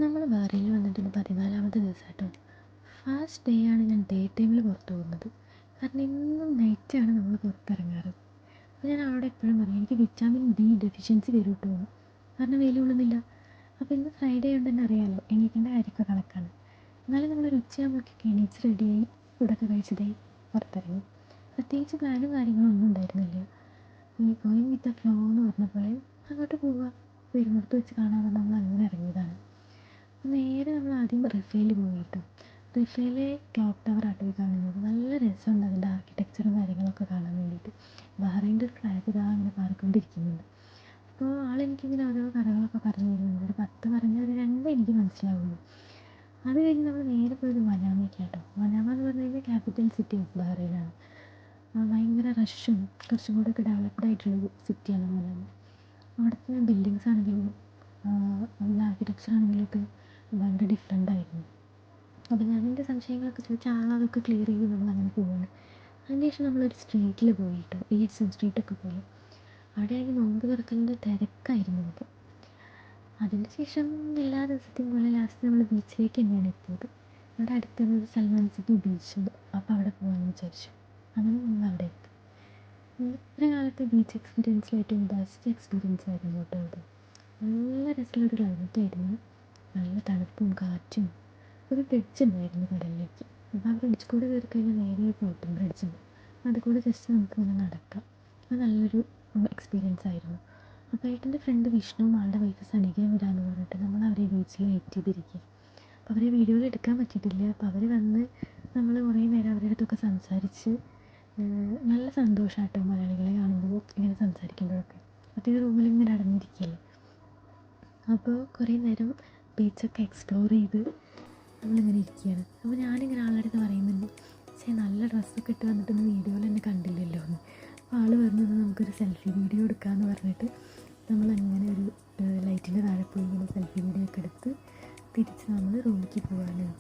നമ്മൾ ബഹ്റൈനിൽ വന്നിട്ട് 14ാമത്തെ ദിവസമാട്ടോ. First day ആണ് ഞാൻ ഡേ ടൈമിൽ പുറത്ത് പോകുന്നത്. കാരണം എന്നും നൈറ്റാണ് നമ്മൾ പുറത്തിറങ്ങാറ്. അപ്പോൾ ഞാൻ അവിടെ എപ്പോഴും പറയും എനിക്ക് വിറ്റാമിൻ ഡി ഡെഫിഷ്യൻസി വരും കേട്ടോ. കാരണം വെയിൽ കൊള്ളുന്നില്ല. അപ്പോൾ ഇന്ന് ഫ്രൈഡേ ആയതുകൊണ്ട് തന്നെ അറിയാമല്ലോ, എണീക്കേണ്ട കാര്യമൊക്കെ കണക്കാണ്. എന്നാലും നമ്മളൊരു ഉച്ചയാകുമ്പോഴേക്കൊക്കെ എണീച്ച് റെഡിയായി ഫുഡൊക്കെ കഴിച്ചതായി പുറത്തിറങ്ങി. പ്രത്യേകിച്ച് പ്ലാനും കാര്യങ്ങളും ഒന്നും ഉണ്ടായിരുന്നില്ല. ഈ ഗോയിങ് വിത്ത് ദ ഫ്ലോ എന്ന് പറഞ്ഞ അങ്ങോട്ട് പോവുക, വരുന്നിടത്ത് വെച്ച് കാണാതെ നമ്മൾ അങ്ങനെ ഇറങ്ങിയതാണ്. നേരെ നമ്മൾ ആദ്യം റിഫയിൽ പോയി കേട്ടോ. റിഫയിലെ ക്ലോക്ക് ടവർ ആട്ടോ കാണുന്നത്. നല്ല രസമുണ്ട് അതിൻ്റെ ആർക്കിടെക്ചറും കാര്യങ്ങളൊക്കെ കാണാൻ വേണ്ടിയിട്ട്. ബഹ്റൈൻ്റെ ഫ്ലാഗ് ഇതാ അങ്ങനെ പാറിക്കൊണ്ടിരിക്കുന്നുണ്ട്. അപ്പോൾ ആളെനിക്കിങ്ങനെ ഓരോ കഥകളൊക്കെ പറഞ്ഞു തരുന്നുണ്ട്. ഒരു 10 പറഞ്ഞാൽ ഒരു 2 എനിക്ക് മനസ്സിലാവുള്ളൂ. അത് കഴിഞ്ഞ് നമ്മൾ നേരെ പോയത് മനാമയ്ക്ക് കേട്ടോ. മനാമ എന്ന് പറഞ്ഞു കഴിഞ്ഞാൽ ക്യാപിറ്റൽ സിറ്റി ഓഫ് ബഹ്റൈനാണ്. ഭയങ്കര റഷും കുറച്ചും കൂടെ ഒക്കെ ഡെവലപ്ഡ് ആയിട്ടുള്ളൊരു സിറ്റിയാണ് മനാമ. അവിടുത്തെ ബിൽഡിങ്സ് ആണെങ്കിലും അതിൻ്റെ ആർക്കിടെക്ചർ ആണെങ്കിലൊക്കെ ഭയങ്കര ഡിഫറെൻ്റ് ആയിരുന്നു. അപ്പോൾ ഞാനെൻ്റെ സംശയങ്ങളൊക്കെ ചോദിച്ചാൽ ആളതൊക്കെ ക്ലിയർ ചെയ്ത് നമ്മളങ്ങനെ പോവാണ്. അതിനുശേഷം നമ്മളൊരു സ്ട്രീറ്റിൽ പോയിട്ട് ഈസ്റ്റേൺ സ്ട്രീറ്റൊക്കെ പോയി. അവിടെയാണെങ്കിൽ നോമ്പ് തുറക്കലിൻ്റെ തിരക്കായിരുന്നു. അപ്പോൾ അതിന് ശേഷം എല്ലാ ദിവസത്തെയും പോലെ ലാസ്റ്റ് നമ്മൾ ബീച്ചിലേക്ക് തന്നെയാണ് എത്തിയത്. അവിടെ അടുത്തുള്ളത് സൽമാൻ സിറ്റി ബീച്ചുണ്ട്. അപ്പോൾ അവിടെ പോകാമെന്ന് വിചാരിച്ചു. അങ്ങനെ നമ്മൾ അവിടെ എത്തി. ഇത്ര കാലത്തെ ബീച്ച് എക്സ്പീരിയൻസിൽ ഏറ്റവും ബെസ്റ്റ് എക്സ്പീരിയൻസ് ആയിരുന്നു കേട്ടോ അത്. നല്ല രസമുള്ളൊരു ക്ലൈമറ്റ് ആയിരുന്നു. നല്ല തണുപ്പും കാറ്റും. ഒരു ബ്രിഡ്ജ് ഉണ്ടായിരുന്നു കടലിലേക്ക്. അപ്പോൾ ആ ബ്രിഡ്ജ് കൂടെ കയറി കഴിഞ്ഞാൽ നേരെ ഫ്ലോട്ടിംഗ് ബ്രിഡ്ജുണ്ട്. അത് കൂടെ ജസ്റ്റ് നമുക്കിങ്ങനെ നടക്കാം. അത് നല്ലൊരു എക്സ്പീരിയൻസ് ആയിരുന്നു. അപ്പോൾ ഏട്ടൻ്റെ ഫ്രണ്ട് വിഷ്ണുവും ആളുടെ വൈഫ് സനികയും വരാമെന്ന് പറഞ്ഞിട്ട് നമ്മൾ അവരെ ബീച്ചിൽ വെയിറ്റ് ചെയ്തിരിക്കുക. അപ്പോൾ അവരെ വീഡിയോയിൽ എടുക്കാൻ പറ്റിയിട്ടില്ല. അപ്പോൾ അവർ വന്ന് നമ്മൾ കുറേ നേരം അവരുടെ അടുത്തൊക്കെ സംസാരിച്ച്. നല്ല സന്തോഷമാട്ടോ മലയാളികളെ കാണുമ്പോൾ ഇങ്ങനെ സംസാരിക്കുമ്പോഴൊക്കെ. മറ്റേ റൂമിൽ ഇങ്ങനെ അടഞ്ഞിരിക്കുകയല്ലേ. അപ്പോൾ കുറേ നേരം ബീച്ചൊക്കെ എക്സ്പ്ലോർ ചെയ്ത് നമ്മളിങ്ങനെ ഇരിക്കുകയാണ്. അപ്പോൾ ഞാനിങ്ങനെ ആളുടെ അടുത്ത് പറയുന്നുണ്ട്, പക്ഷേ നല്ല ഡ്രസ്സൊക്കെ ഇട്ട് വന്നിട്ടൊന്നും വീഡിയോയിൽ എന്നെ കണ്ടില്ലല്ലോ എന്ന്. അപ്പോൾ ആൾ പറഞ്ഞത് നമുക്കൊരു സെൽഫി വീഡിയോ എടുക്കാമെന്ന് പറഞ്ഞിട്ട് നമ്മളങ്ങനെ ഒരു ലൈറ്റിൻ്റെ താഴെ പോയി ഇങ്ങനെ സെൽഫി വീഡിയോ ഒക്കെ എടുത്ത് തിരിച്ച് നമ്മൾ റൂമിലേക്ക് പോകാനാണ്.